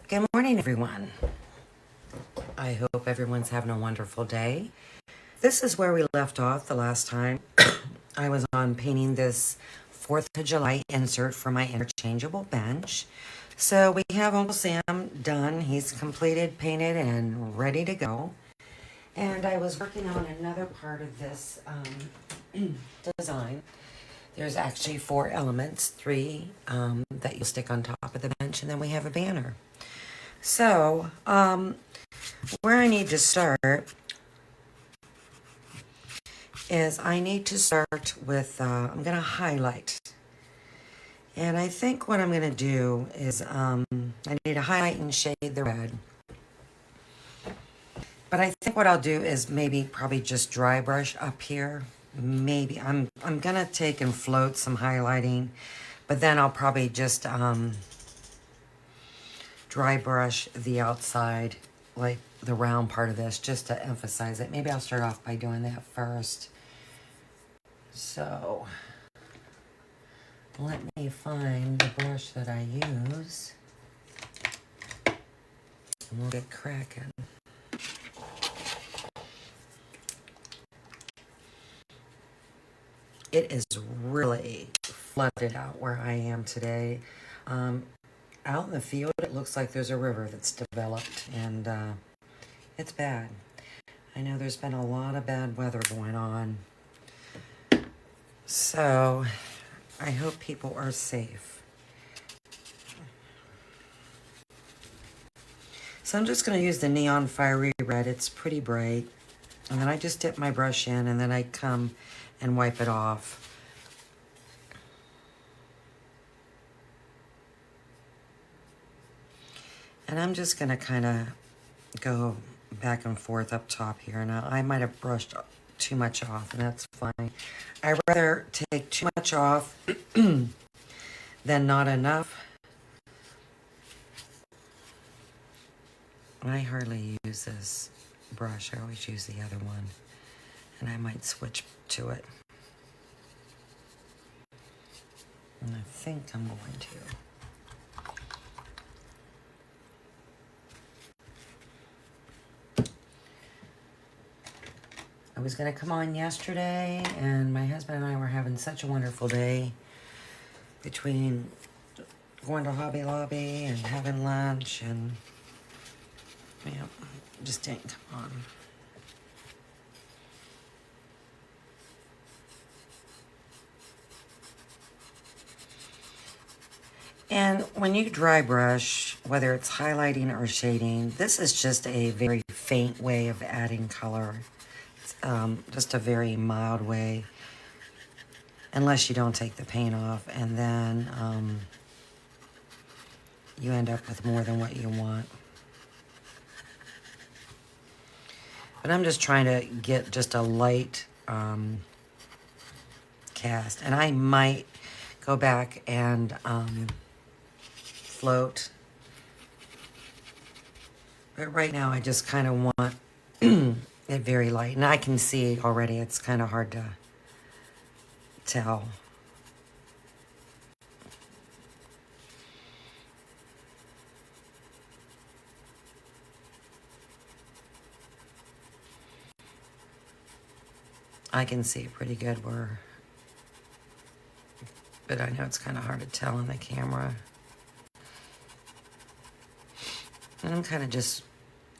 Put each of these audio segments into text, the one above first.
Good morning, everyone. I hope everyone's having a wonderful day. This is where we left off the last time. I was on painting this 4th of July insert for my interchangeable bench. So we have Uncle Sam done. He's completed, painted, and ready to go. And I was working on another part of this design. There's actually 4 elements, 3 that you'll stick on top of the bench, and then we have a banner. So, where I need to start is I need to start with, I'm going to highlight. And I think what I'm going to do is I need to highlight and shade the red. But I think what I'll do is probably just dry brush up here. Maybe I'm going to take and float some highlighting, but then I'll probably just dry brush the outside, like the round part of this, just to emphasize it. Maybe I'll start off by doing that first. So let me find the brush that I use, and we'll get cracking. It is really flooded out where I am today. Out in the field, it looks like there's a river that's developed, and it's bad. I know there's been a lot of bad weather going on. So I hope people are safe. So I'm just going to use the neon fiery red. It's pretty bright. And then I just dip my brush in, and then I come and wipe it off. And I'm just going to kind of go back and forth up top here. Now, I might have brushed too much off, and that's fine. I'd rather take too much off than not enough. I hardly use this brush. I always use the other one. And I might switch to it. And I think I'm going to. I was going to come on yesterday, and my husband and I were having such a wonderful day between going to Hobby Lobby and having lunch, and just didn't come on. And when you dry brush, whether it's highlighting or shading, this is just a very faint way of adding color. Just a very mild way, unless you don't take the paint off, and then you end up with more than what you want. But I'm just trying to get just a light cast, and I might go back and float. But right now I just kind of want it very light. And I can see already it's kind of hard to tell. I can see pretty good where but I know it's kind of hard to tell on the camera. And I'm kind of just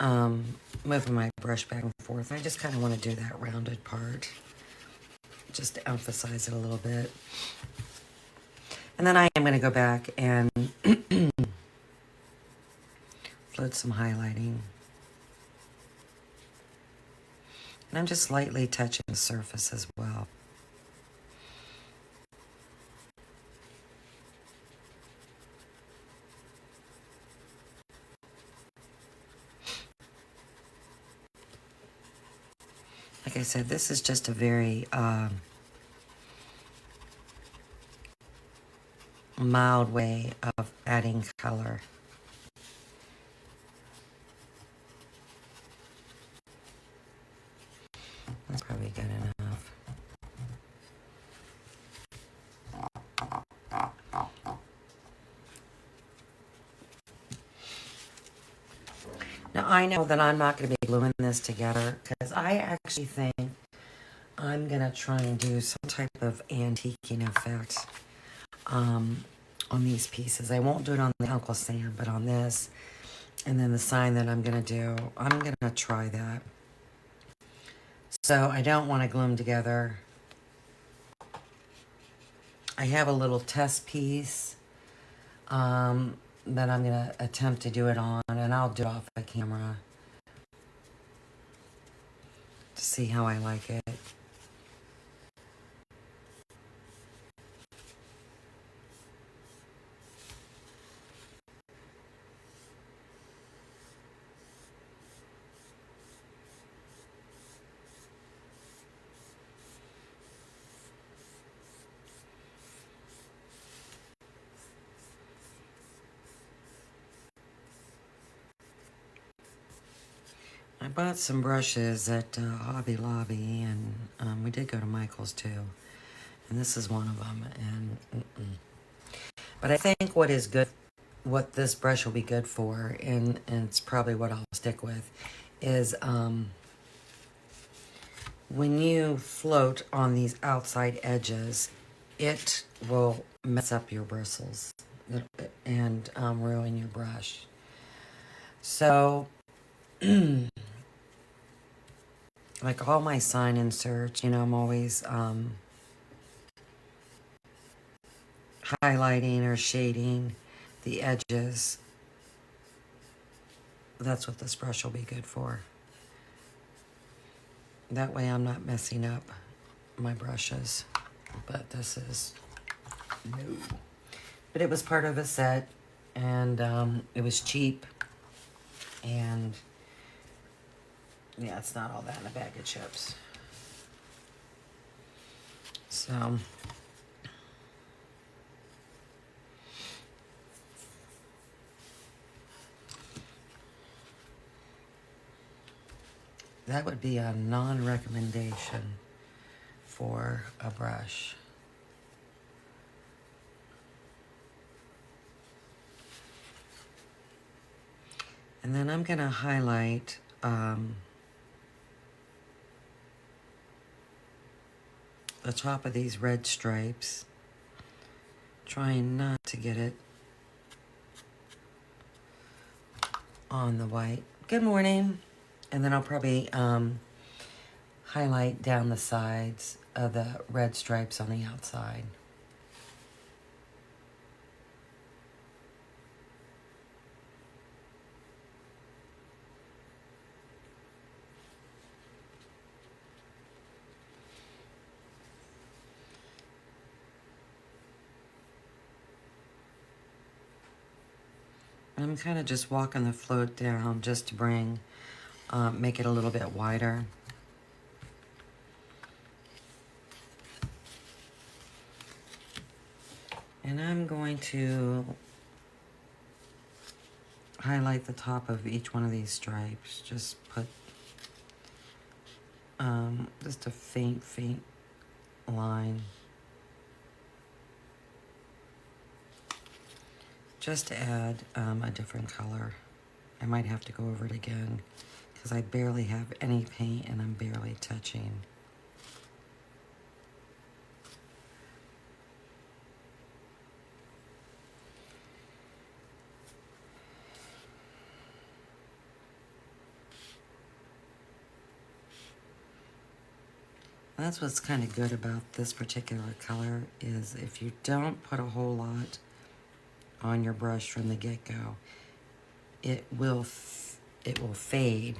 moving my brush back and forth. I just kind of want to do that rounded part, just to emphasize it a little bit. And then I am going to go back and float some highlighting. And I'm just lightly touching the surface as well. Like I said, this is just a very mild way of adding color. That's probably good enough. Now I know that I'm not going to be gluing this together because I actually think I'm going to try and do some type of antiquing effect on these pieces. I won't do it on the Uncle Sam, but on this. And then the sign that I'm going to do, I'm going to try that. So I don't want to glue them together. I have a little test piece that I'm going to attempt to do it on, and I'll do it off the camera to see how I like it. I bought some brushes at Hobby Lobby, and we did go to Michael's too. And this is one of them. And But I think what is good, what this brush will be good for, and it's probably what I'll stick with, is when you float on these outside edges, it will mess up your bristles and ruin your brush. So, like all my sign inserts, you know, I'm always highlighting or shading the edges. That's what this brush will be good for. That way I'm not messing up my brushes. But this is no. But it was part of a set, and it was cheap. And yeah, it's not all that in a bag of chips. So that would be a non-recommendation for a brush. And then I'm going to highlight the top of these red stripes, trying not to get it on the white. Good morning. And then I'll probably highlight down the sides of the red stripes on the outside. I'm kind of just walking the float down just to bring, make it a little bit wider. And I'm going to highlight the top of each one of these stripes. Just put just a faint line. Just to add a different color. I might have to go over it again because I barely have any paint and I'm barely touching. That's what's kind of good about this particular color is if you don't put a whole lot on your brush from the get-go, it will fade.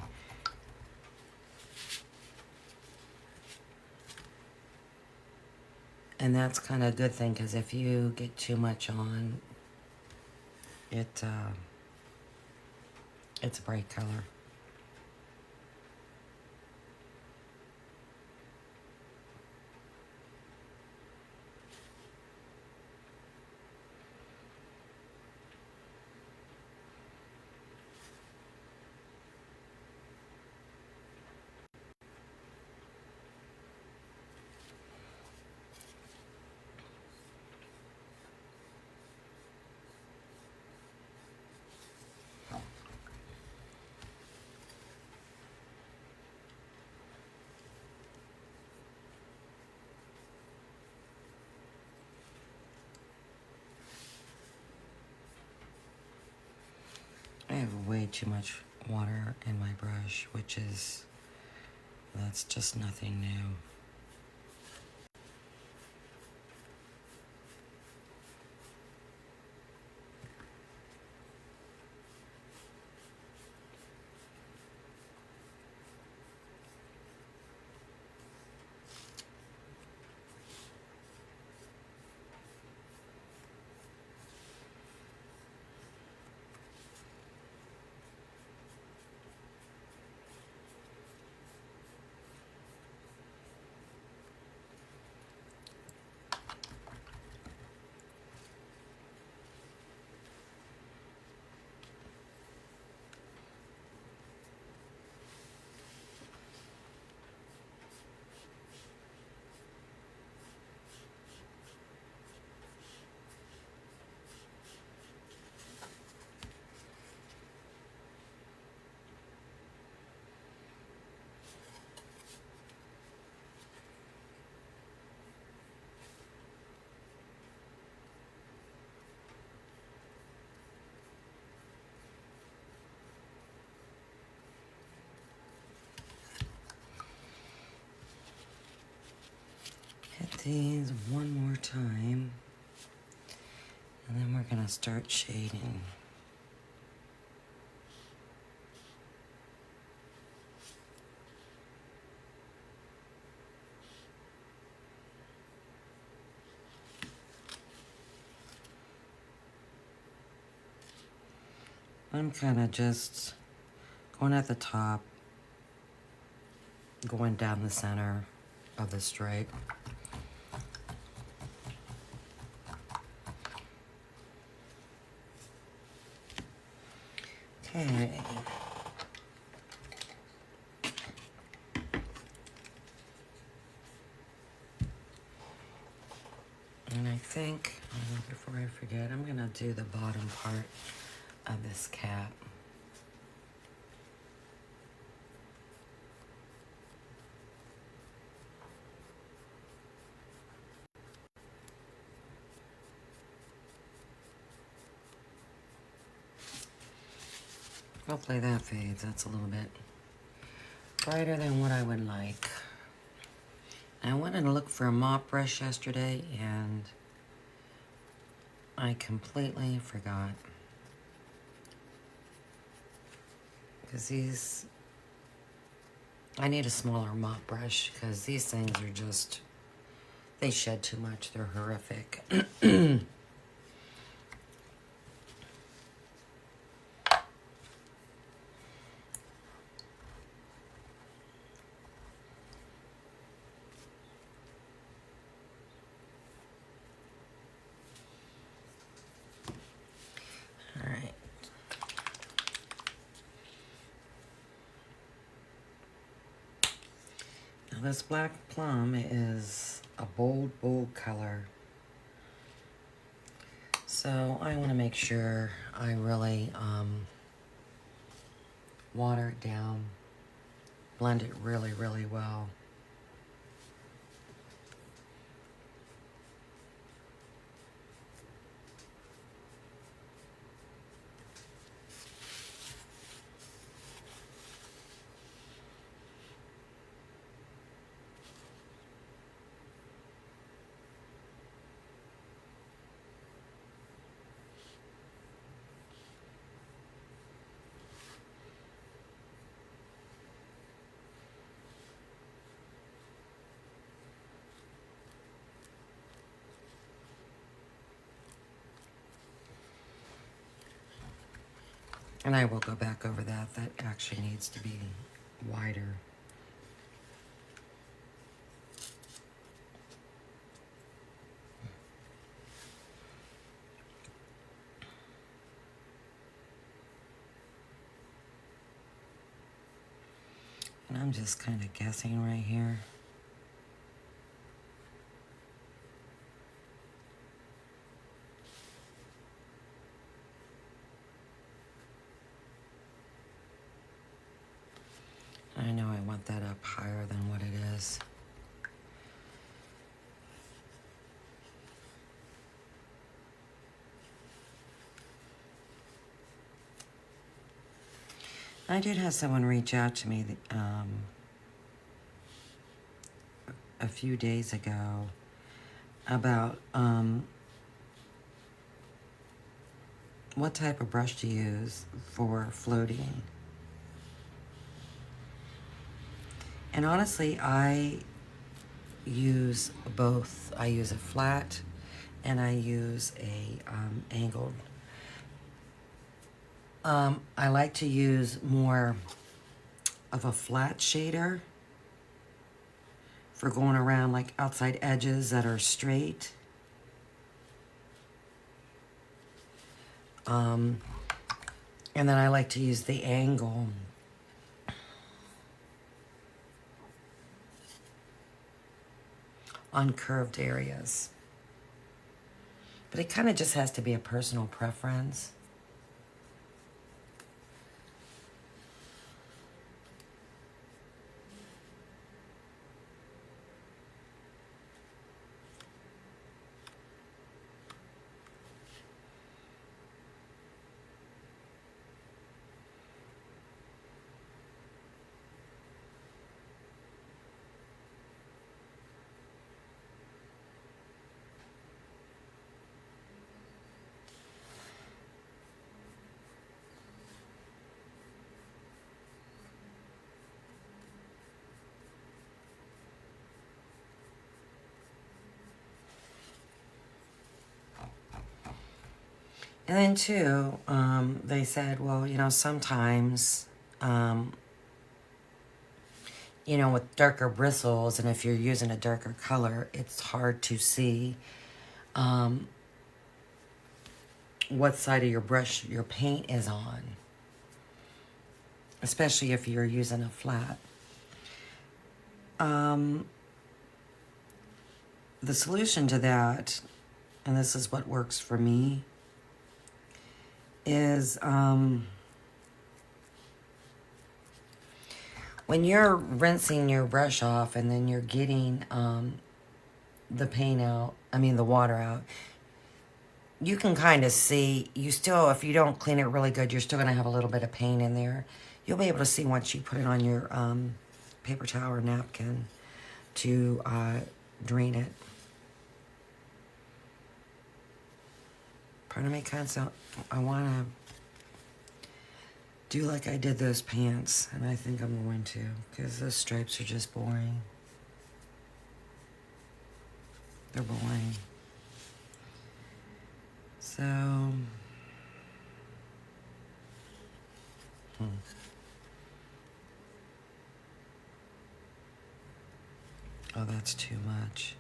And that's kind of a good thing, because if you get too much on, it's a bright color. I have way too much water in my brush, that's just nothing new. Hit these one more time, and then we're gonna start shading. I'm kind of just going at the top, going down the center of the stripe. Okay. And I think, before I forget, I'm gonna do the bottom part of this cap. Hopefully that fades. That's a little bit brighter than what I would like. I wanted to look for a mop brush yesterday, and I completely forgot. Because I need a smaller mop brush, because these things are just, they shed too much. They're horrific. Alright. Now this black plum is a bold, bold color. So I want to make sure I really water it down, blend it really, really well. And I will go back over that. That actually needs to be wider. And I'm just kind of guessing right here. I know I want that up higher than what it is. I did have someone reach out to me a few days ago about what type of brush to use for floating. And honestly, I use both. I use a flat and I use a angled. I like to use more of a flat shader for going around like outside edges that are straight. And then I like to use the angle on curved areas. But it kind of just has to be a personal preference. And then too, they said, well, you know, sometimes, you know, with darker bristles, and if you're using a darker color, it's hard to see what side of your brush your paint is on, especially if you're using a flat. The solution to that, and this is what works for me, is when you're rinsing your brush off and then you're getting the paint out, the water out, you can kind of see, you still, if you don't clean it really good, you're still going to have a little bit of paint in there. You'll be able to see once you put it on your paper towel or napkin to drain it. Pardon me, constant. I want to do like I did those pants, and I think I'm going to, because those stripes are just boring. They're boring. So, oh, that's too much.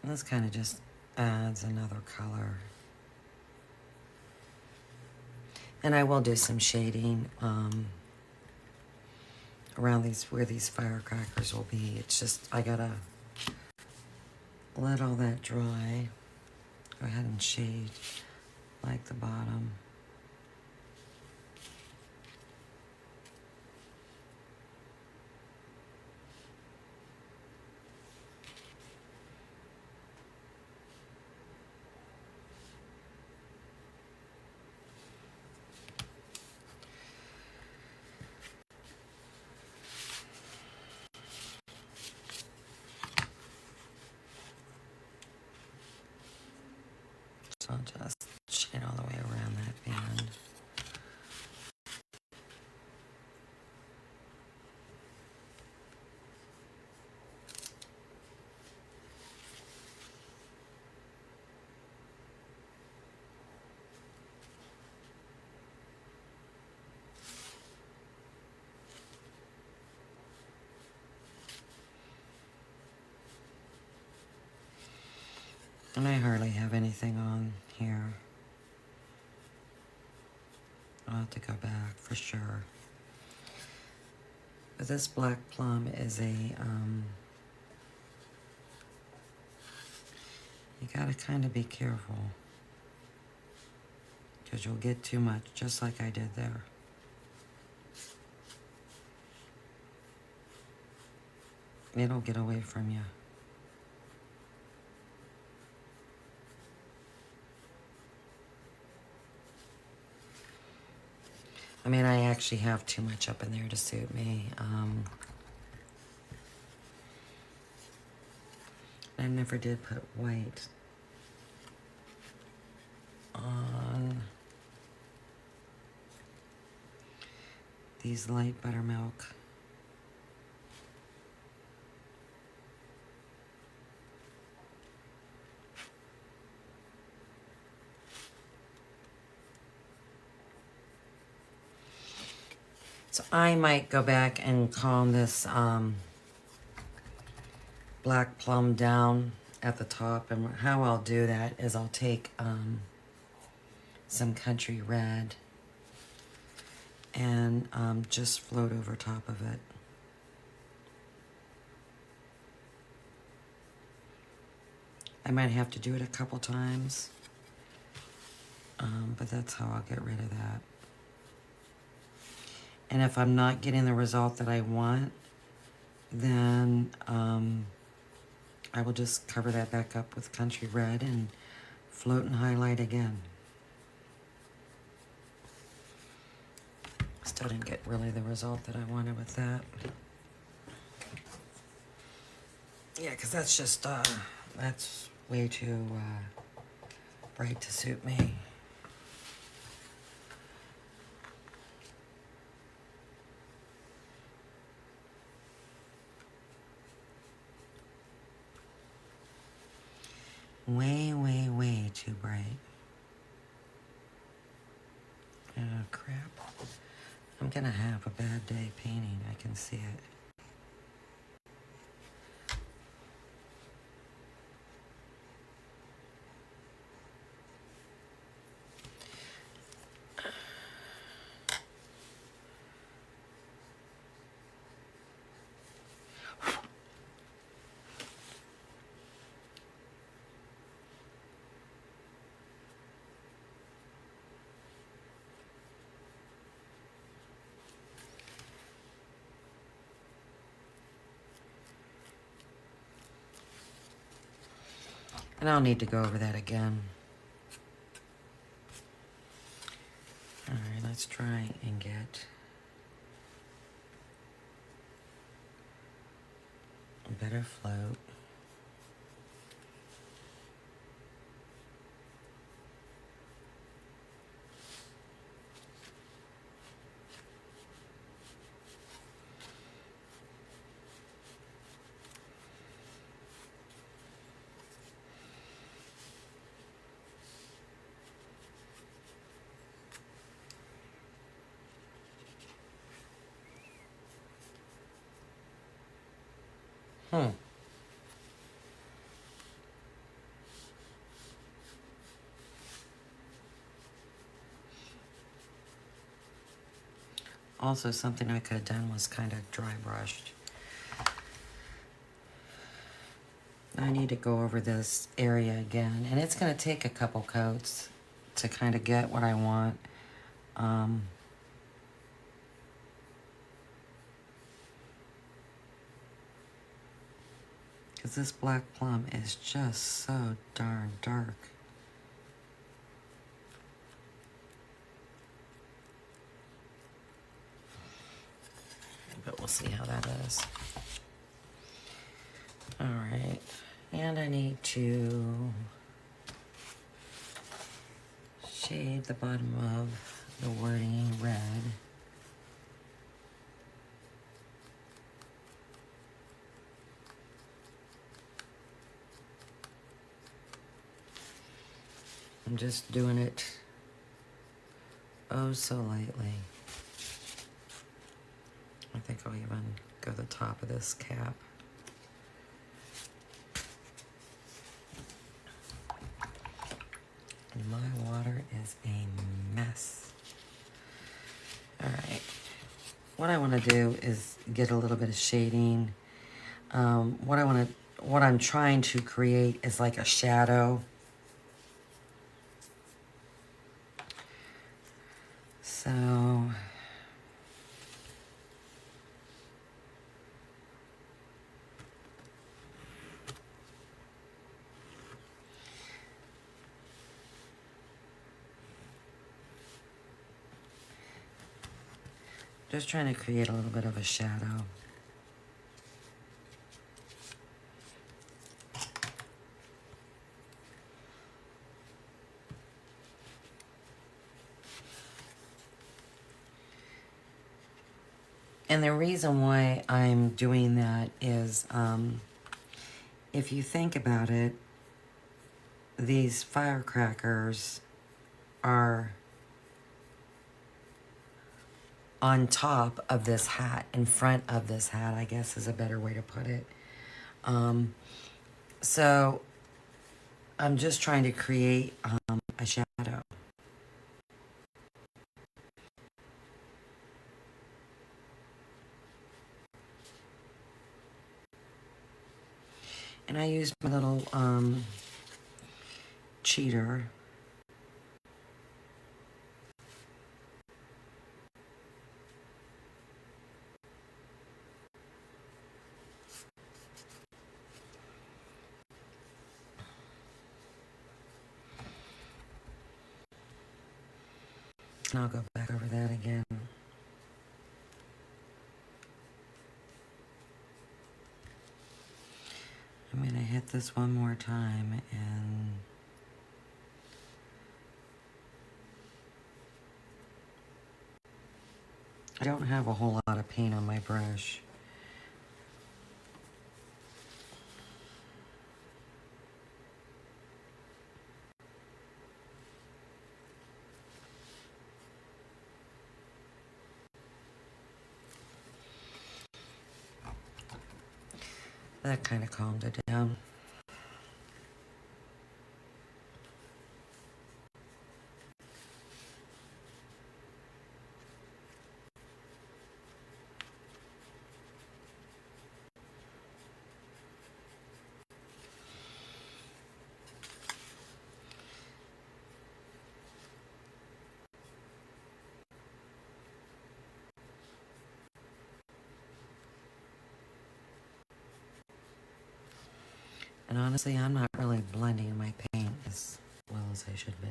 This kind of just adds another color. And I will do some shading around these, where these firecrackers will be. It's just, I gotta let all that dry. Go ahead and shade like the bottom. I'll just shade all the way around that band. And I hardly have anything on here. I'll have to go back for sure. But this black plum is a, you gotta kind of be careful, because you'll get too much, just like I did there. It'll get away from you. I mean, I actually have too much up in there to suit me. I never did put white on these light buttermilk. So I might go back and calm this black plum down at the top. And how I'll do that is I'll take some country red and just float over top of it. I might have to do it a couple times, but that's how I'll get rid of that. And if I'm not getting the result that I want, then I will just cover that back up with country red and float and highlight again. Still didn't get really the result that I wanted with that. Yeah, because that's just, that's way too bright to suit me. Way, way, way too bright. Oh, crap. I'm gonna have a bad day painting. I can see it. And I'll need to go over that again. All right, let's try and get a better float. Also, something I could have done was kind of dry brushed. I need to go over this area again, and it's going to take a couple coats to kind of get what I want. Because this black plum is just so darn dark. But we'll see how that is. All right. And I need to shade the bottom of the wording red. I'm just doing it oh so lightly. I think I'll even go the top of this cap. And my water is a mess. All right. What I want to do is get a little bit of shading. What I'm trying to create is like a shadow. So just trying to create a little bit of a shadow. And the reason why I'm doing that is, if you think about it, these firecrackers are on top of this hat, in front of this hat, I guess is a better way to put it. So I'm just trying to create a shadow. And I used my little cheater. And I'll go back over that again. I'm going to hit this one more time and I don't have a whole lot of paint on my brush. That kind of calmed it down. And honestly, I'm not really blending my paint as well as I should be.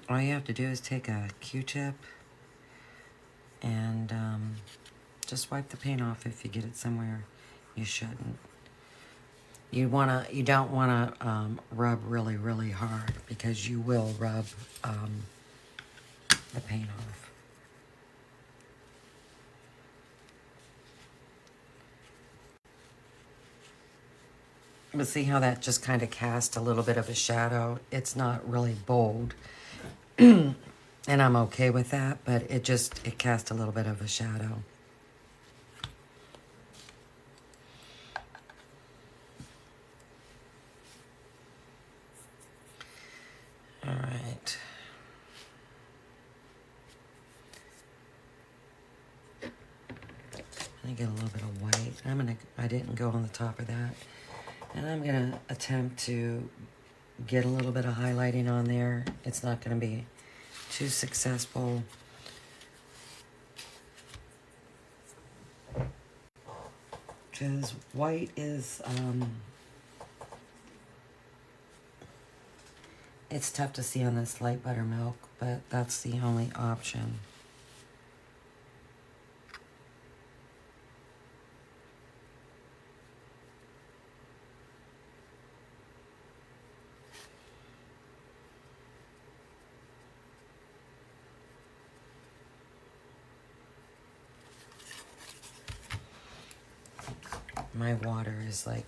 All you have to do is take a Q-tip and just wipe the paint off if you get it somewhere you shouldn't. You don't wanna rub really, really hard because you will rub the paint off. But see how that just kind of cast a little bit of a shadow? It's not really bold. And I'm okay with that, but it cast a little bit of a shadow. All right. I'm gonna get a little bit of white. I didn't go on the top of that. And I'm gonna attempt to get a little bit of highlighting on there. It's not gonna be too successful. because white is, it's tough to see on this light buttermilk, but that's the only option. My water is like,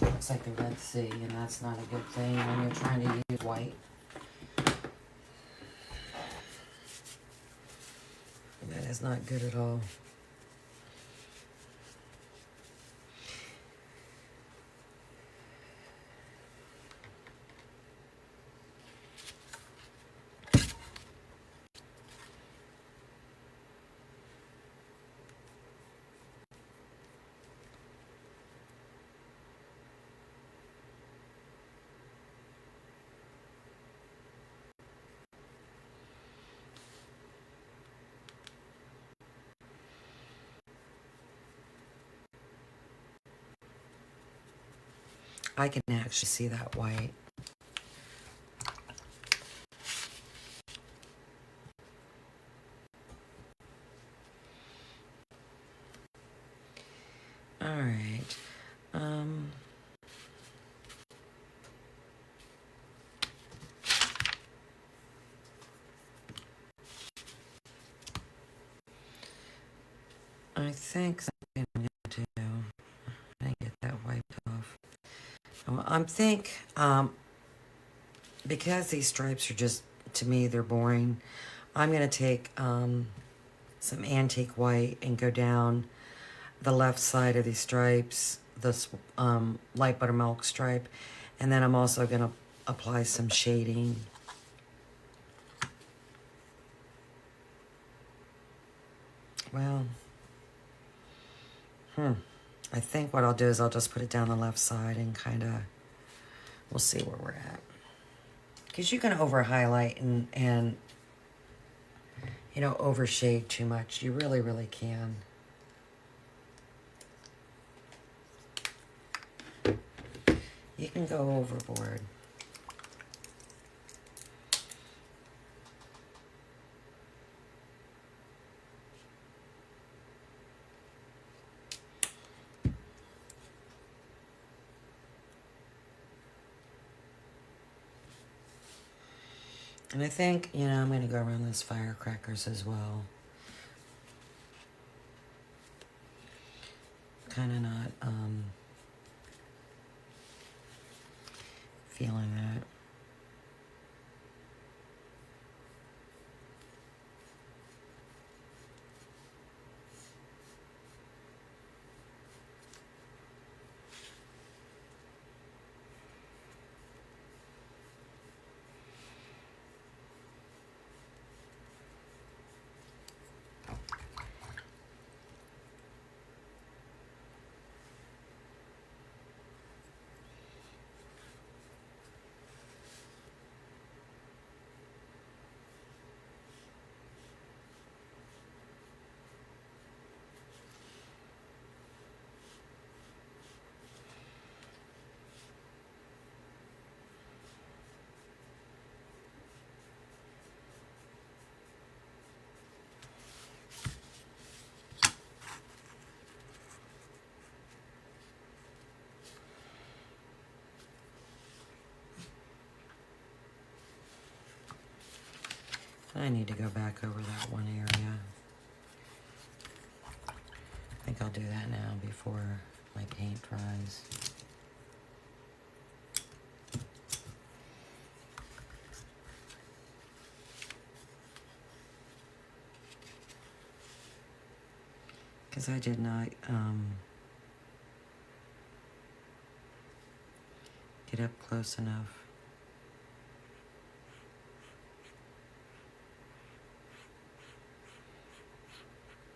looks like the Red Sea, and that's not a good thing when you're trying to use white. That is not good at all. I can actually see that white. All right. I think something I'm going to do, I get that wiped off. Because these stripes are just, to me, they're boring, I'm going to take some antique white and go down the left side of these stripes, this light buttermilk stripe, and then I'm also going to apply some shading. Well, I think what I'll do is I'll just put it down the left side and kind of, we'll see where we're at. Because you can over highlight and you know, overshade too much. You really, really can. You can go overboard. And I think, you know, I'm going to go around those firecrackers as well. Kind of not feeling that. I need to go back over that one area. I think I'll do that now before my paint dries. Because I did not get up close enough.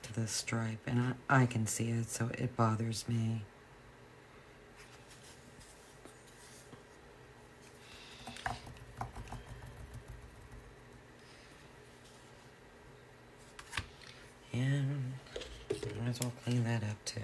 To the stripe, and I can see it, so it bothers me. And Might as well clean that up too.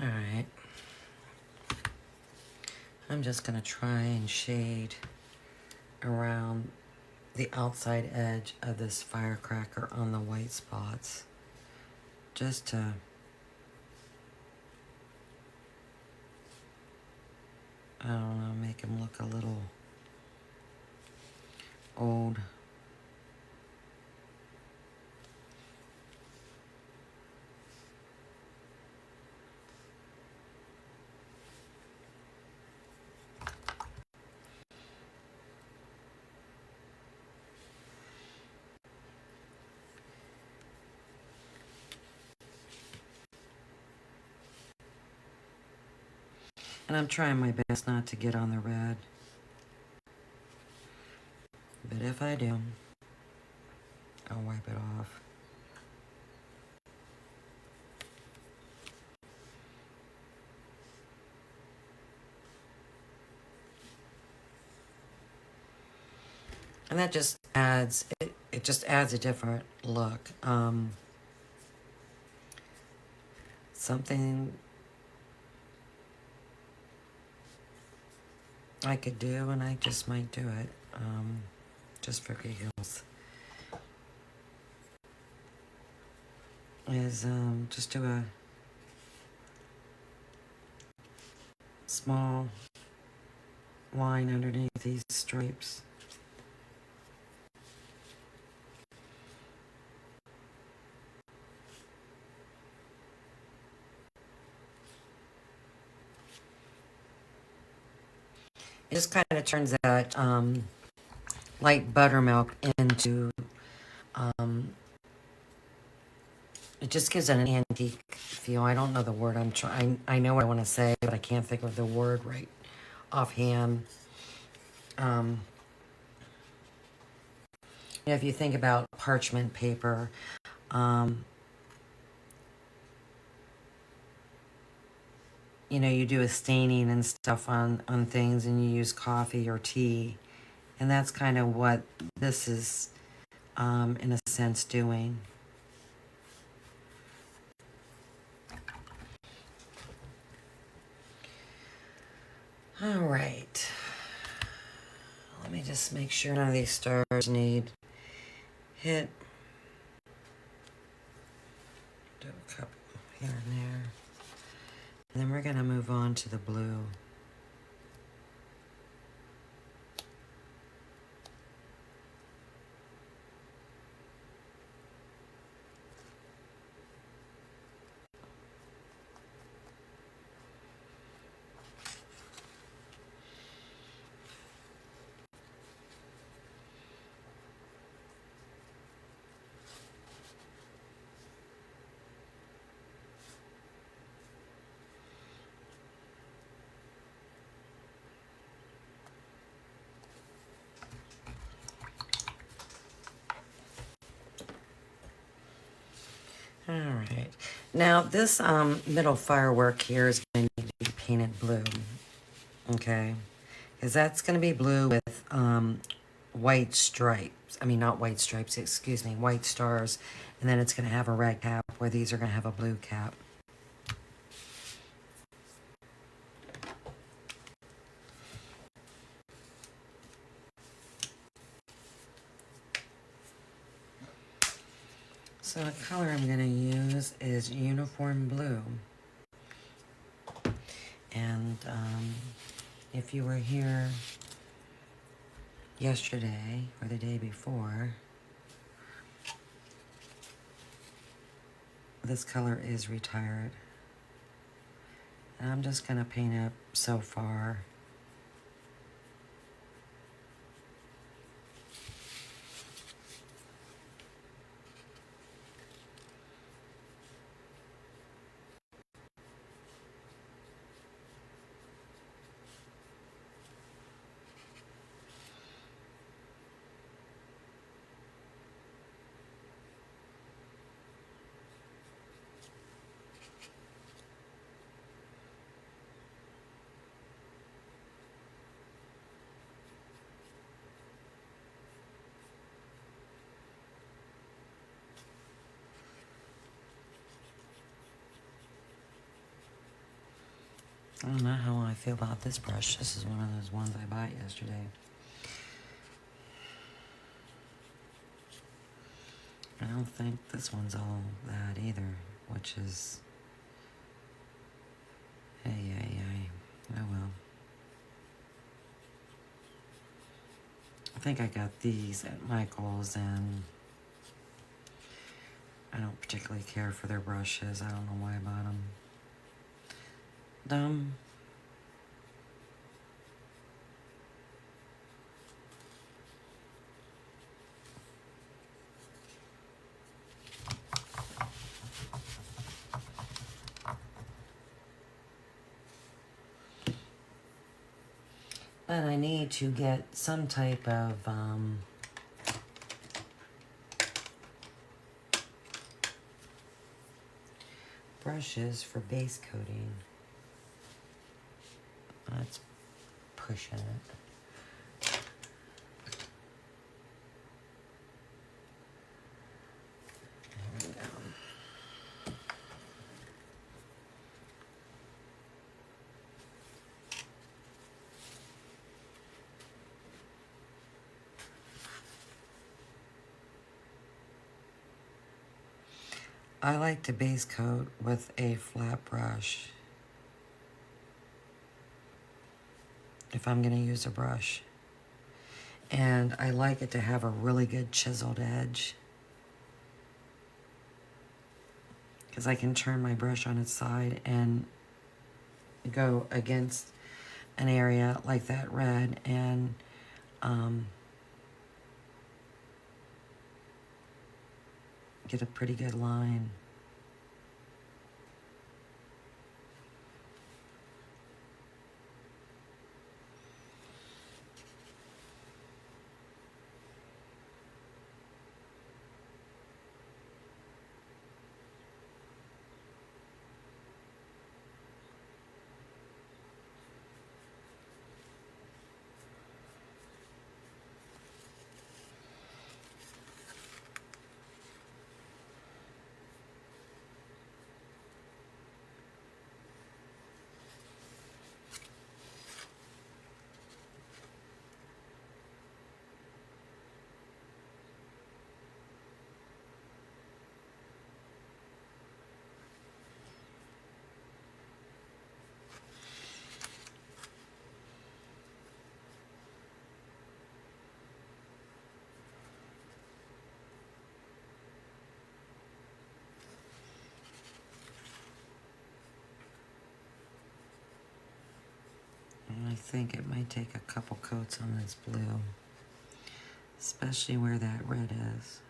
All right. I'm just gonna try and shade around the outside edge of this firecracker on the white spots, just to I don't know, make him look a little old. And I'm trying my best not to get on the red. But if I do, I'll wipe it off. And that just adds, it just adds a different look. Something I could do, and I just might do it, just for giggles, is just do a small line underneath these stripes. It just kind of turns that light buttermilk into, it just gives it an antique feel. I don't know the word I'm trying. I know what I want to say, but I can't think of the word right offhand. If you think about parchment paper, you do a staining and stuff on things, and you use coffee or tea. And that's kind of what this is, in a sense, doing. All right. Let me just make sure none of these stars need hit. Do a couple here and there. And then we're going to move on to the blue. All right. Now, this middle firework here is going to need to be painted blue. Okay? Because that's going to be blue with white stripes. I mean, not white stripes, excuse me, white stars. And then it's going to have a red cap, where these are going to have a blue cap. So the color I'm going to use is Uniform Blue. And if you were here yesterday or the day before, this color is retired. And I'm just going to paint up so far. I don't know how I feel about this brush. This is one of those ones I bought yesterday. I don't think this one's all that either, which is... Hey. Oh well. I think I got these at Michael's, and I don't particularly care for their brushes. I don't know why I bought them. Dumb. But I need to get some type of brushes for base coating. That's pushing it. There we go. I like to base coat with a flat brush if I'm going to use a brush. And I like it to have a really good chiseled edge, because I can turn my brush on its side and go against an area like that red and get a pretty good line. I think it might take a couple coats on this blue, especially where that red is.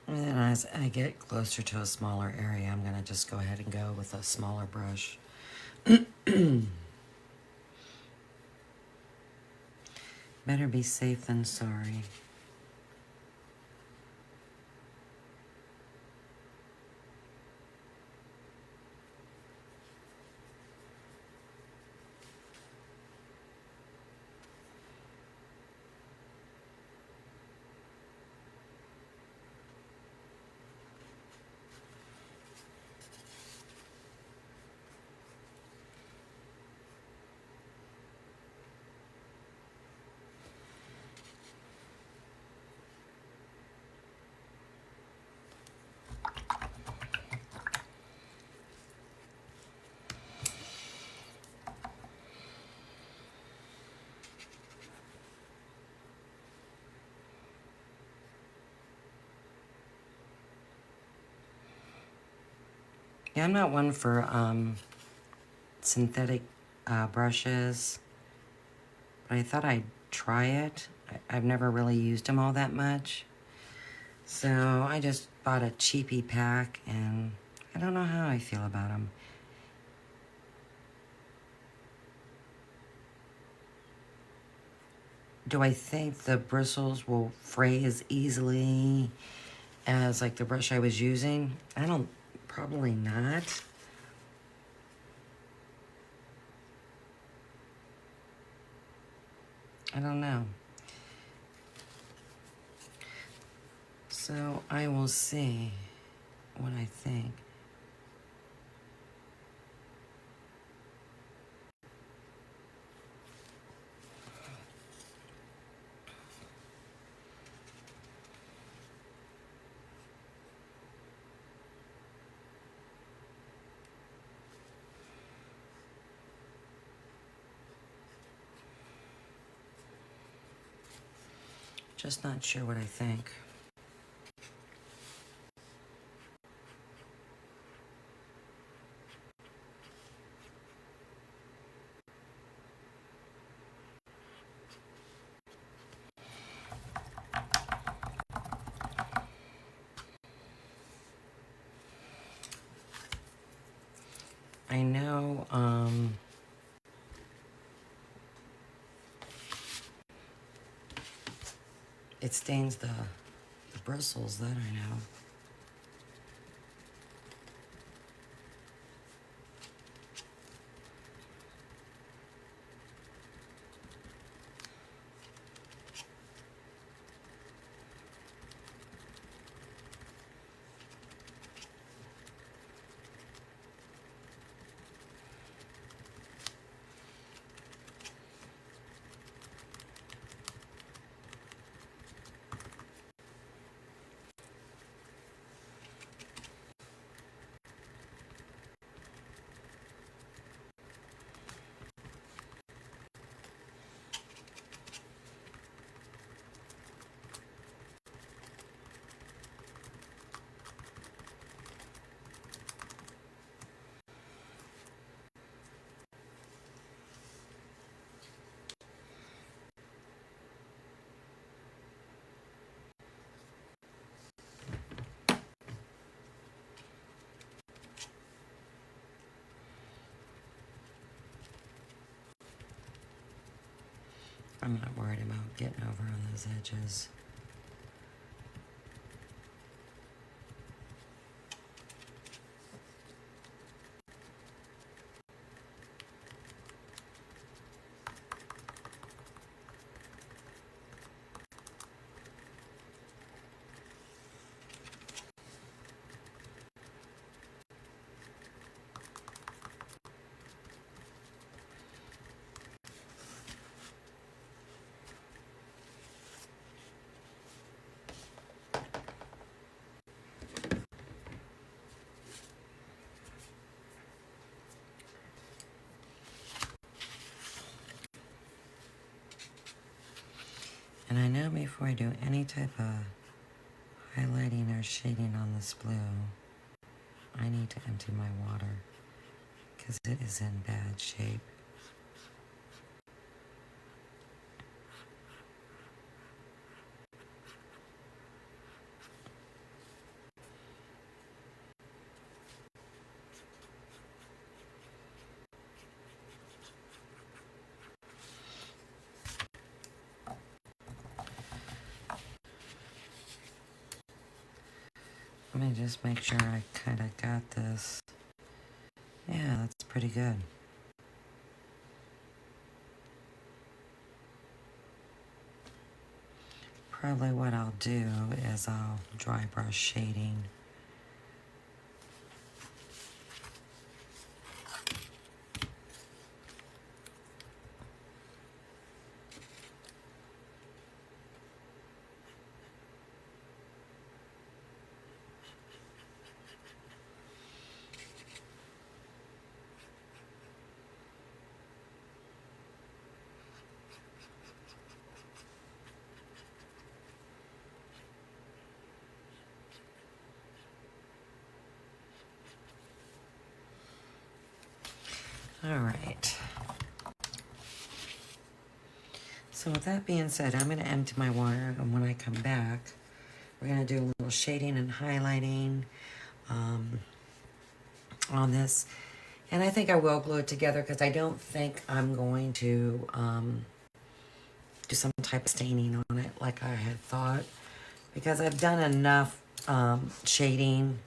And then as I get closer to a smaller area, I'm going to just go ahead and go with a smaller brush. Better be safe than sorry. Yeah, I'm not one for synthetic brushes, but I thought I'd try it. I've never really used them all that much. So I just bought a cheapy pack, and I don't know how I feel about them. Do I think the bristles will fray as easily as like the brush I was using? I don't, probably not. I don't know. So I will see what I think. Just not sure what I think. I know, it stains the bristles, that I know. I'm not worried about getting over on those edges. And I know before I do any type of highlighting or shading on this blue, I need to empty my water because it is in bad shape. Let me just make sure I kind of got this. Yeah, that's pretty good. Probably what I'll do is I'll dry brush shading. All right. So with that being said, I'm going to empty my water, and when I come back, we're going to do a little shading and highlighting on this. And I think I will glue it together because I don't think I'm going to do some type of staining on it like I had thought, because I've done enough shading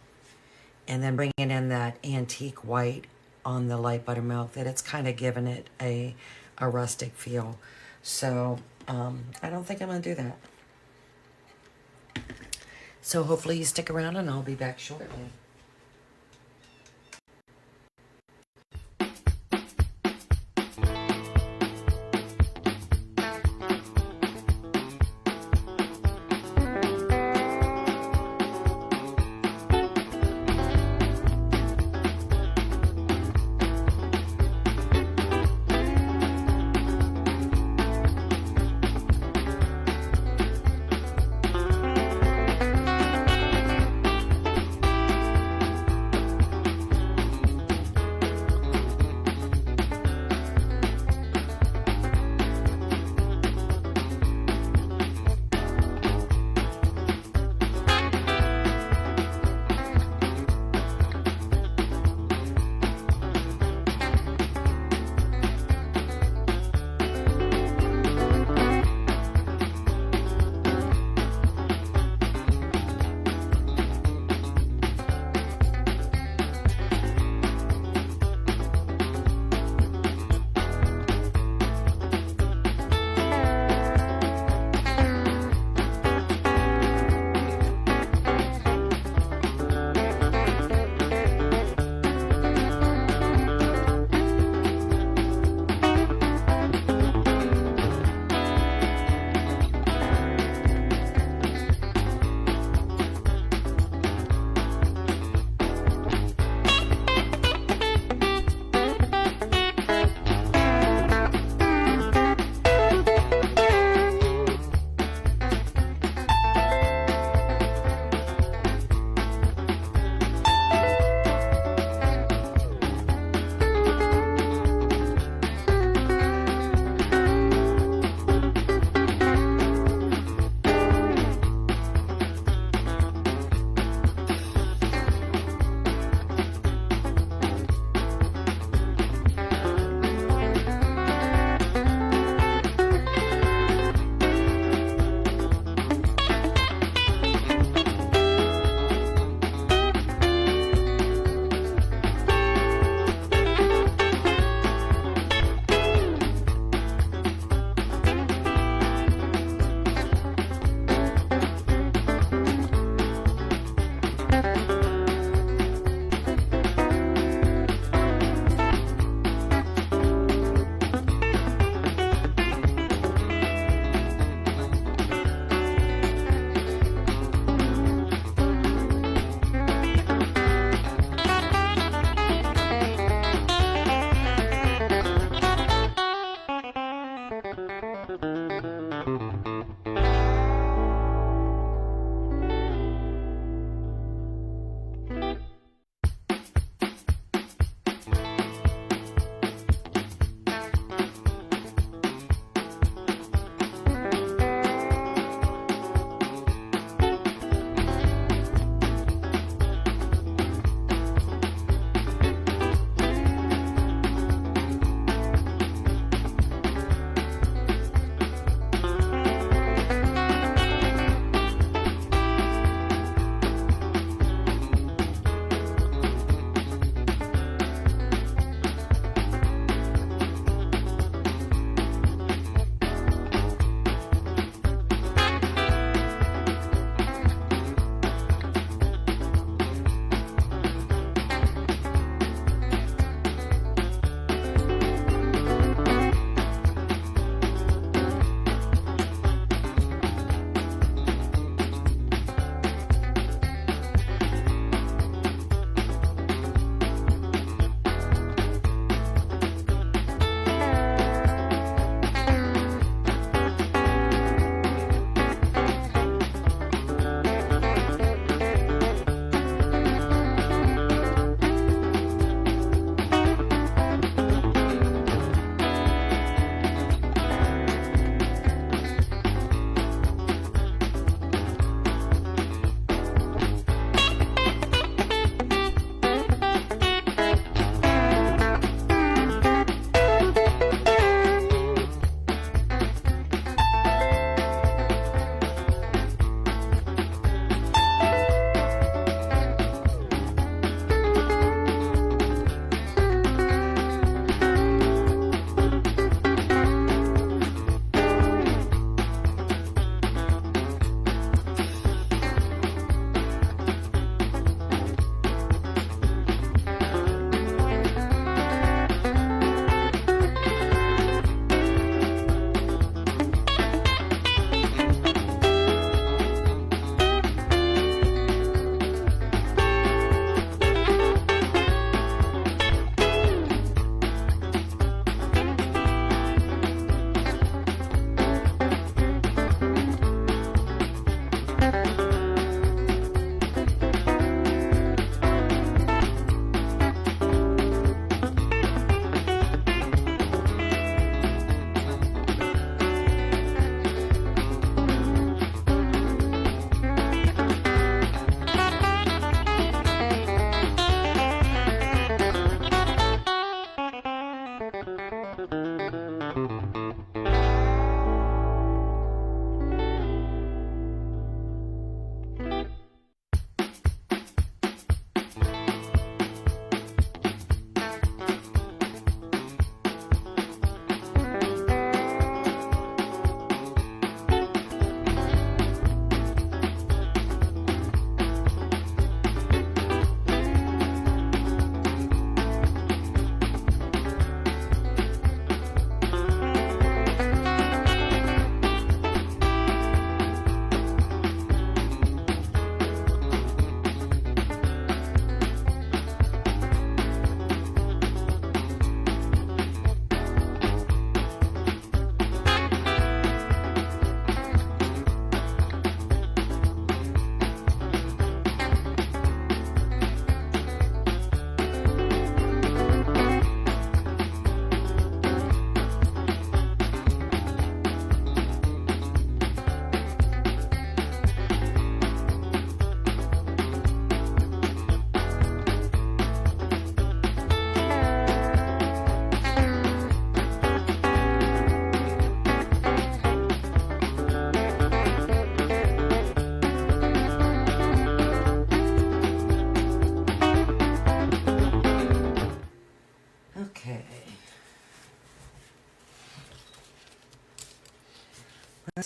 and then bringing in that antique white on the light buttermilk that it's kind of given it a rustic feel. So I don't think I'm going to do that. So hopefully you stick around and I'll be back shortly.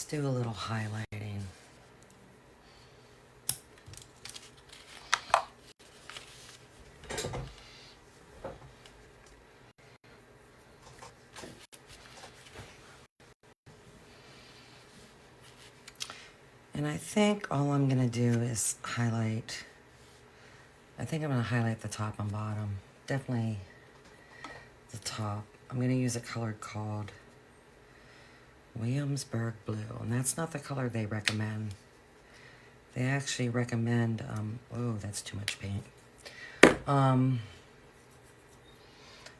let's do a little highlighting. And I think all I'm going to do is highlight. I think I'm going to highlight the top and bottom. Definitely the top. I'm going to use a color called Williamsburg Blue. And that's not the color they recommend. They actually recommend, oh, that's too much paint.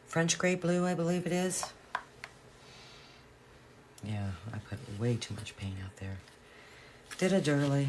French Gray Blue, I believe it is. Yeah, I put way too much paint out there. Did it early.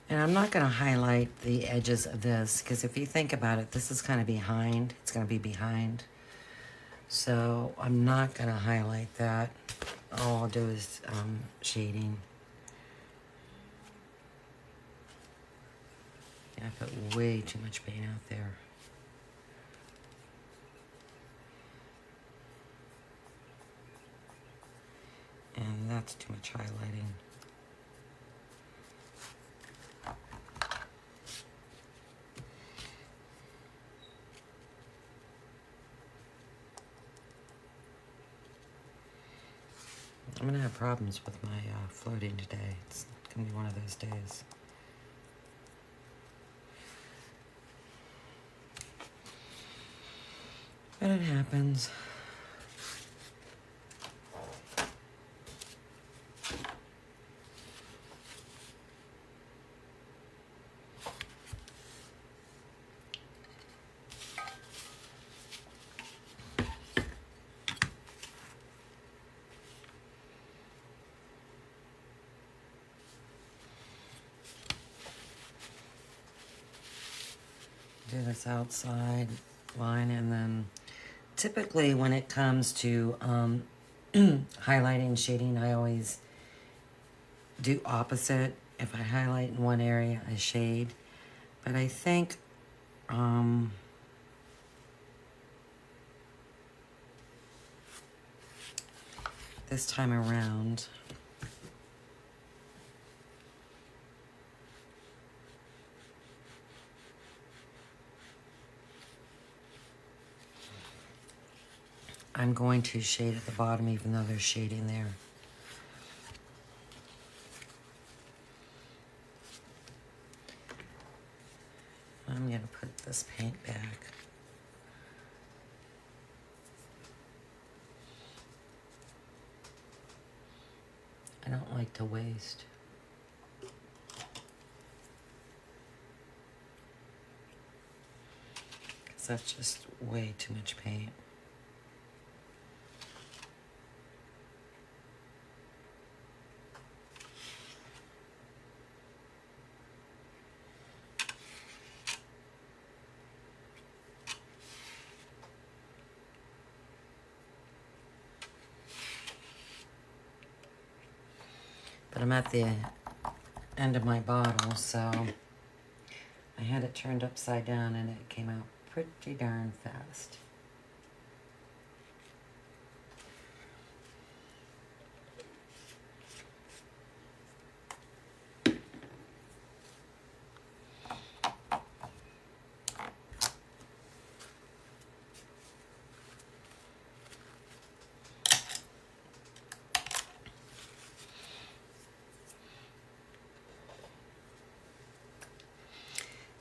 And I'm not going to highlight the edges of this because if you think about it, this is kind of behind. It's going to be behind. So I'm not going to highlight that. All I'll do is shading. Yeah, I put way too much paint out there. And that's too much highlighting. I'm going to have problems with my floating today. It's going to be one of those days. But it happens. Do this outside line, and then typically when it comes to highlighting, shading, I always do opposite. If I highlight in one area, I shade. But I think this time around, I'm going to shade at the bottom even though there's shading there. I'm going to put this paint back. I don't like to waste. Because that's just way too much paint. But I'm at the end of my bottle, so I had it turned upside down and it came out pretty darn fast.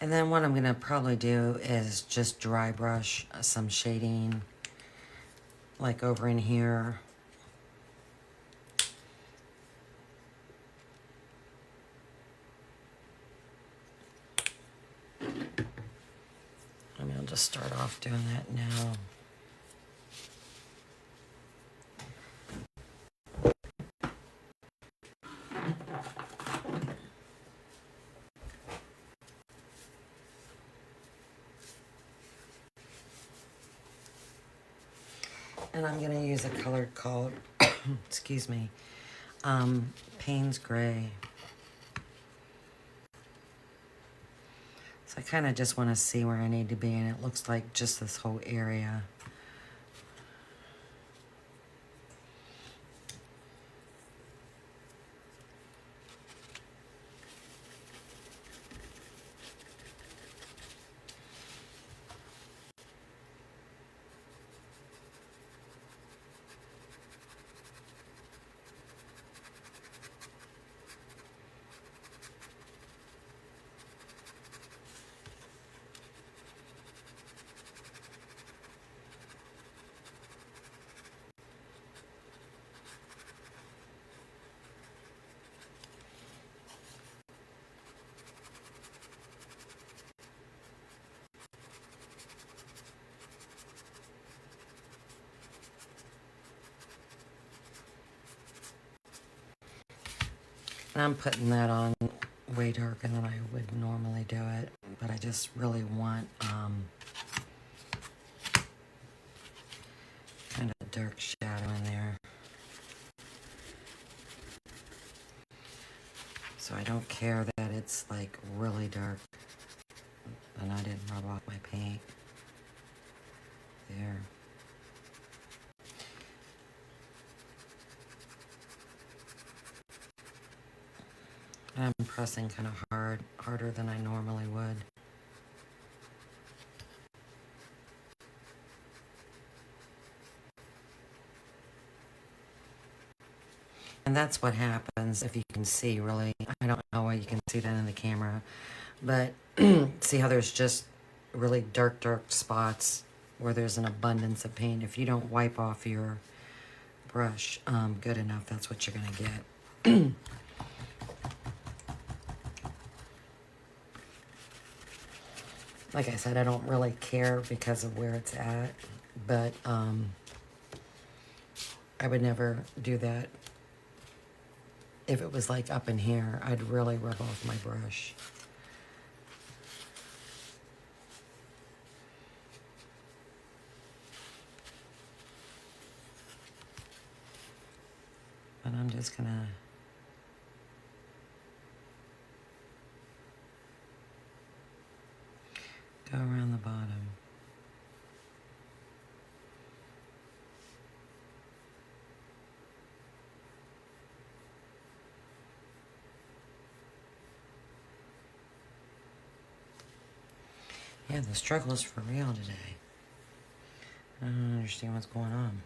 And then what I'm going to probably do is just dry brush some shading, like over in here. I mean, I'll just start off doing that now. And I'm going to use a color called, excuse me, Payne's Gray. So I kind of just want to see where I need to be, and it looks like just this whole area. And I'm putting that on way darker than I would normally do it, but I just really want kind of dark shadow in there. So I don't care that it's like really dark, and I didn't rub off my paint there. I'm pressing kind of hard, harder than I normally would. And that's what happens, if you can see, really. I don't know why you can see that in the camera, but see how there's just really dark spots where there's an abundance of paint. If you don't wipe off your brush good enough, that's what you're going to get. Like I said, I don't really care because of where it's at, but I would never do that. If it was like up in here, I'd really rub off my brush. But I'm just gonna go around the bottom. Yeah, the struggle is for real today. I don't understand what's going on.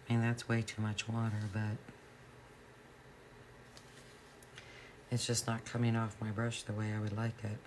I mean, that's way too much water, but it's just not coming off my brush the way I would like it.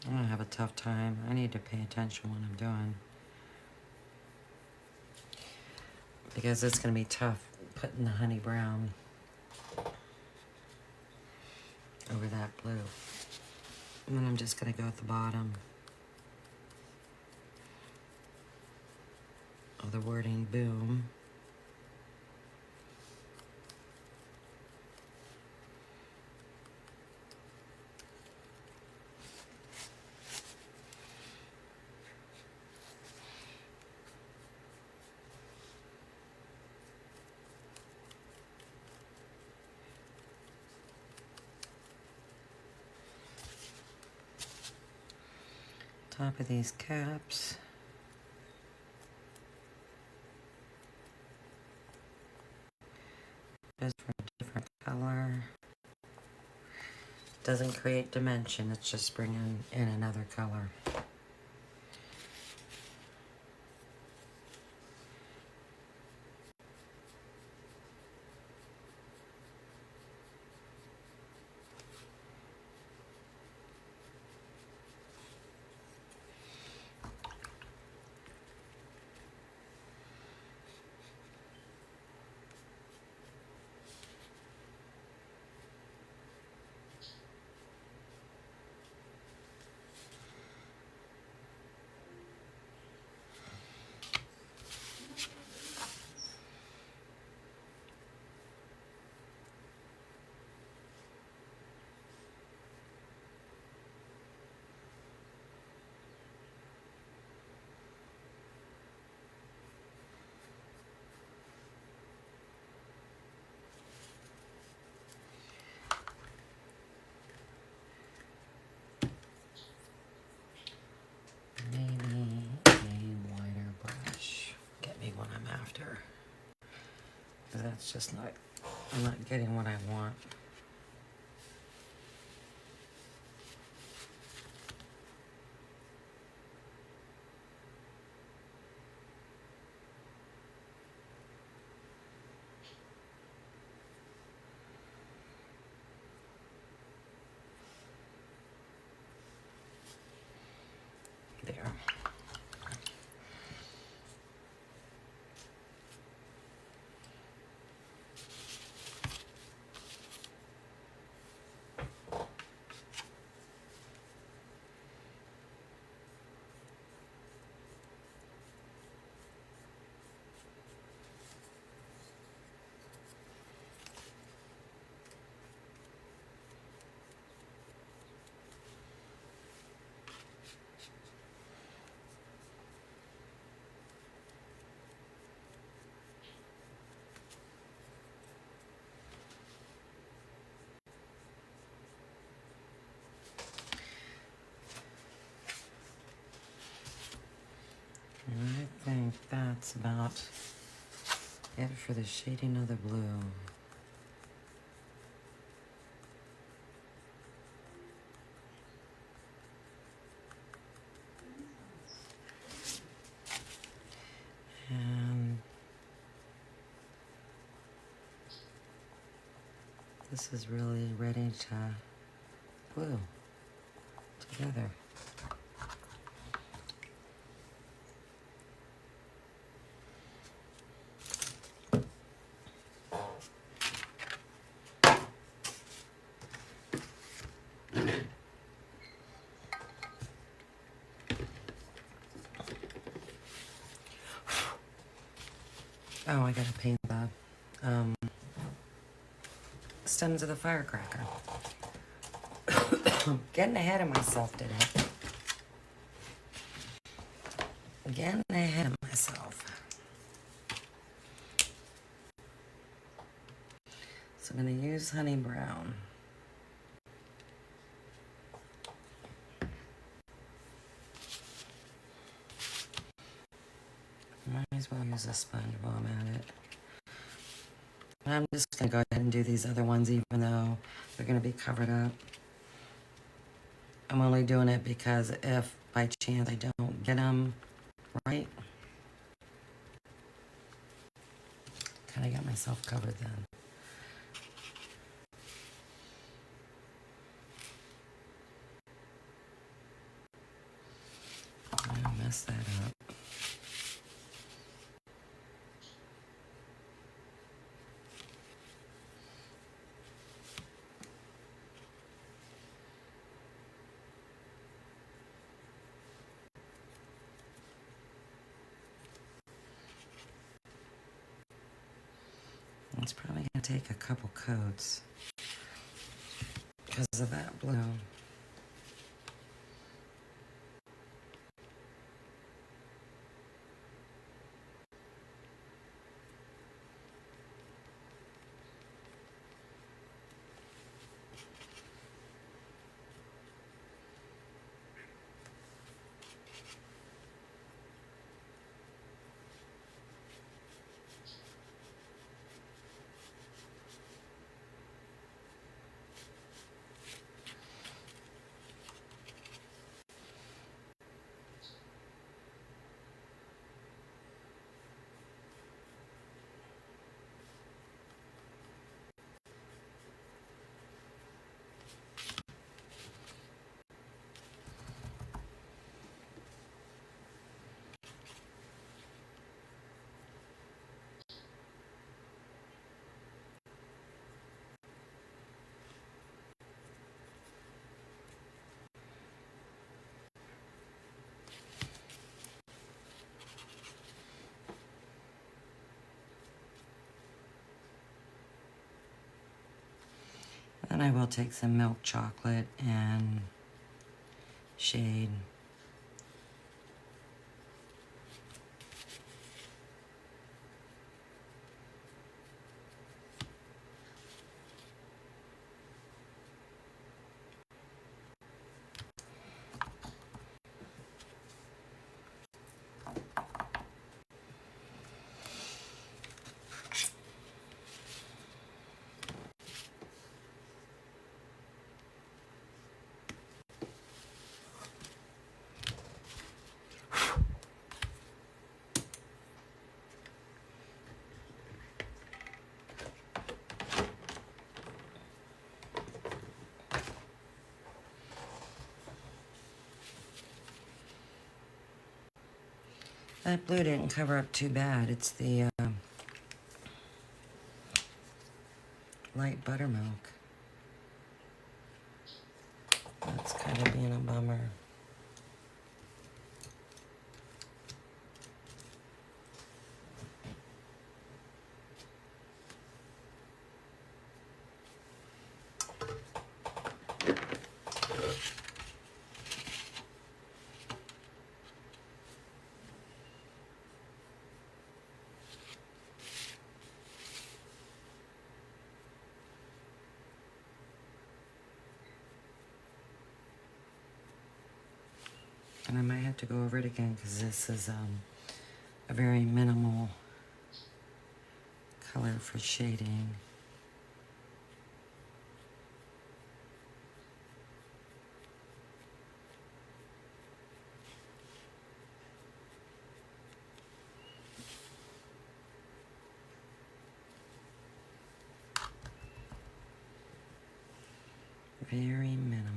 I'm gonna have a tough time. I need to pay attention when I'm doing, because it's gonna be tough putting the honey brown over that blue. And then I'm just gonna go at the bottom of the wording boom. top of these caps. Just for a different color. Doesn't create dimension, it's just bringing in another color. Maybe a wider brush. Get me what I'm after. 'Cause that's just not, I'm not getting what I want. There. And I think that's about it for the shading of the blue. And this is really ready to glue together. Oh, I gotta paint the stems of the firecracker. Getting ahead of myself today. Getting ahead of myself. So I'm gonna use honey brown. Might as well use a sponge while I'm at it. I'm just going to go ahead and do these other ones even though they're going to be covered up. I'm only doing it because if by chance I don't get them right, kind of got myself covered then. I messed that up. It's probably going to take a couple coats because of that blue. And I will take some milk chocolate and shade. That blue didn't cover up too bad. It's the light buttermilk. That's kind of being a bummer. And I might have to go over it again because this is a very minimal color for shading. Very minimal.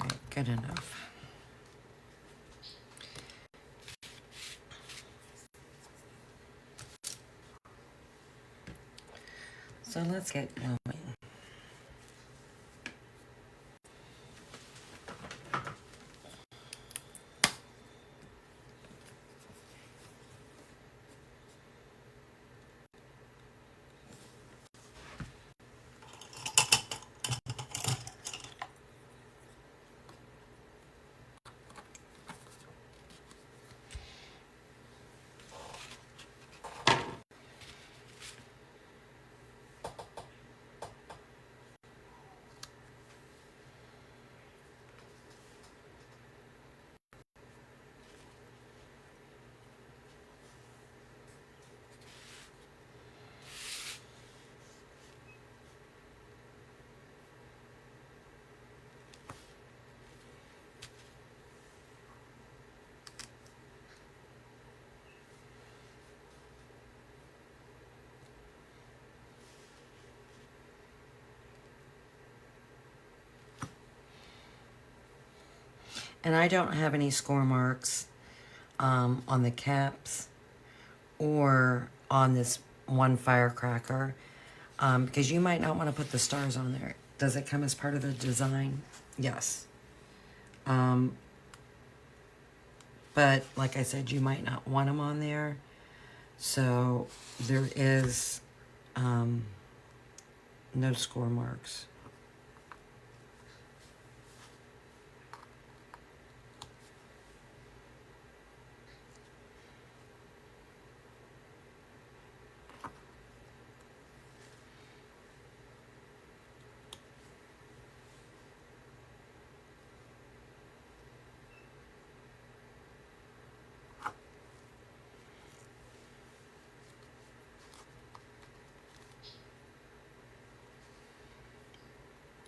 All right, good enough. So let's get going. And I don't have any score marks on the caps or on this one firecracker because you might not want to put the stars on there. Does it come as part of the design? Yes. But like I said, you might not want them on there. So there is no score marks.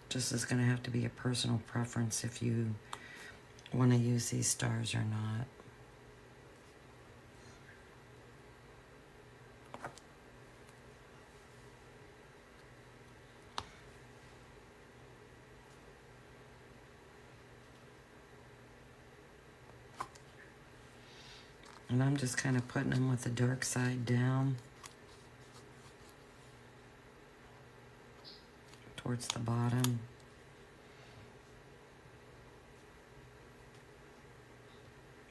Just is going to have to be a personal preference if you want to use these stars or not. And I'm just kind of putting them with the dark side down towards the bottom.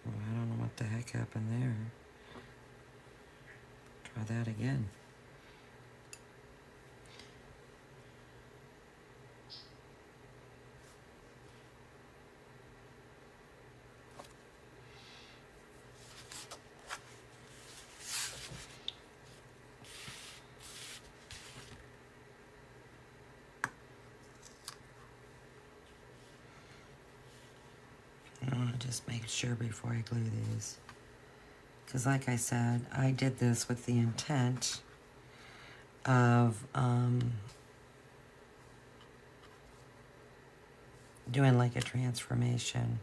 Oh, I don't know what the heck happened there. Try that again. I want to just make sure before I glue these. Because like I said, I did this with the intent of doing like a transformation.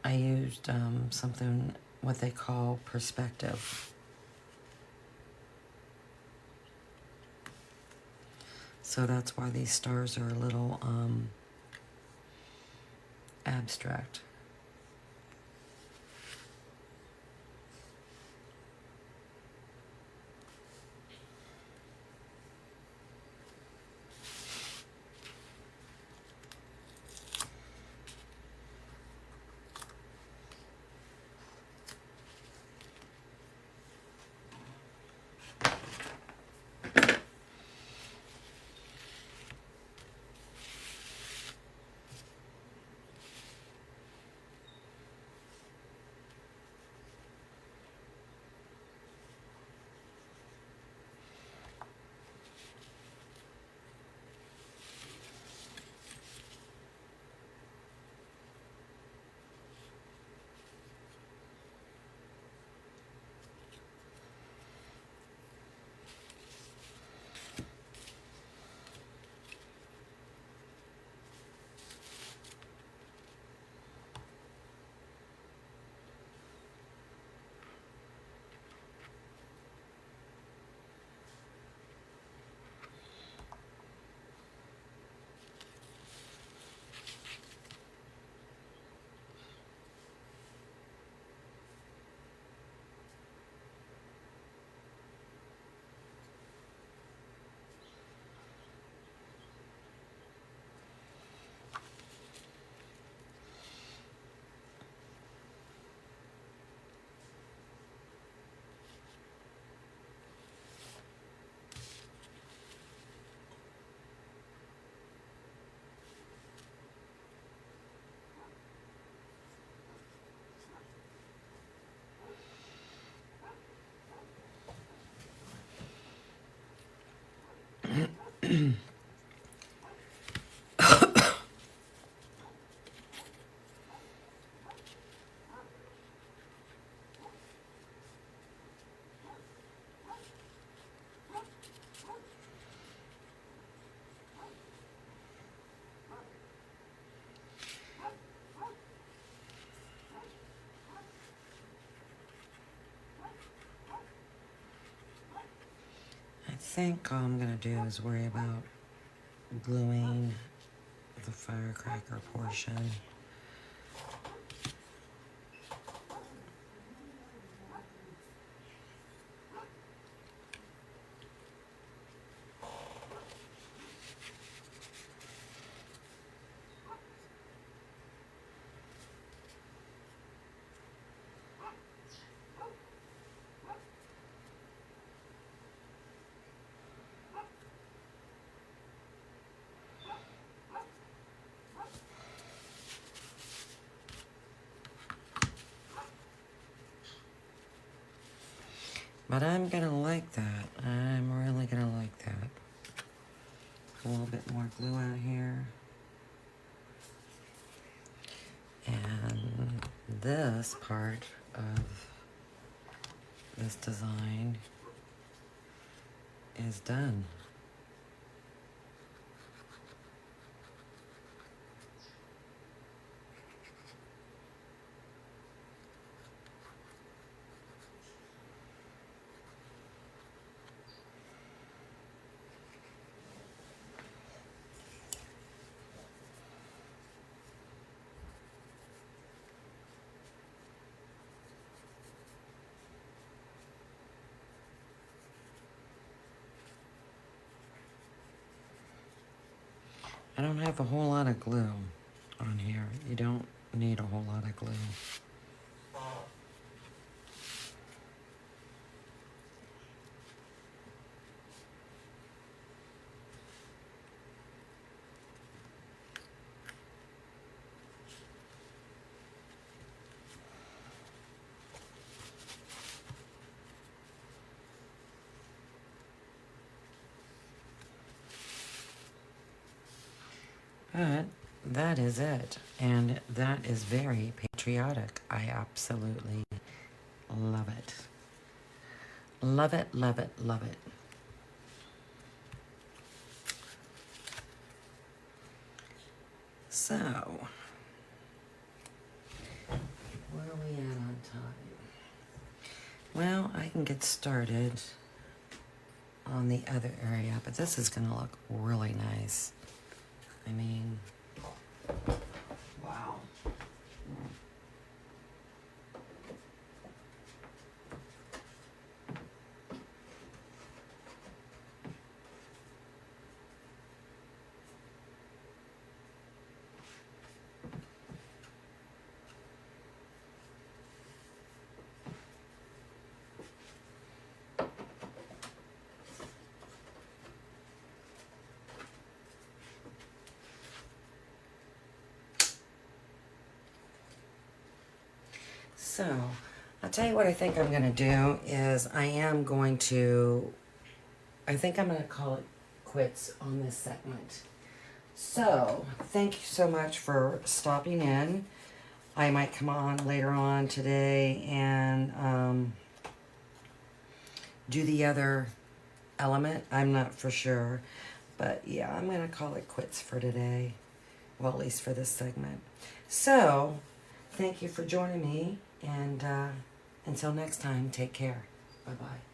I used something, what they call perspective. So that's why these stars are a little abstract. think all I'm going to do is worry about gluing the firecracker portion. But I'm gonna like that. I'm really gonna like that. A little bit more glue out here. And this part of this design is done. I don't have a whole lot of glue on here. You don't need a whole lot of glue. But that is it. And that is very patriotic. I absolutely love it. Love it, love it, love it. So, where are we at on time? Well, I can get started on the other area, but this is going to look really nice. I mean, wow. So, I'll tell you what I think I'm going to do is I think I'm going to call it quits on this segment. So, thank you so much for stopping in. I might come on later on today and do the other element. I'm not for sure. But yeah, I'm going to call it quits for today. Well, at least for this segment. So, thank you for joining me. And until next time, take care. Bye-bye.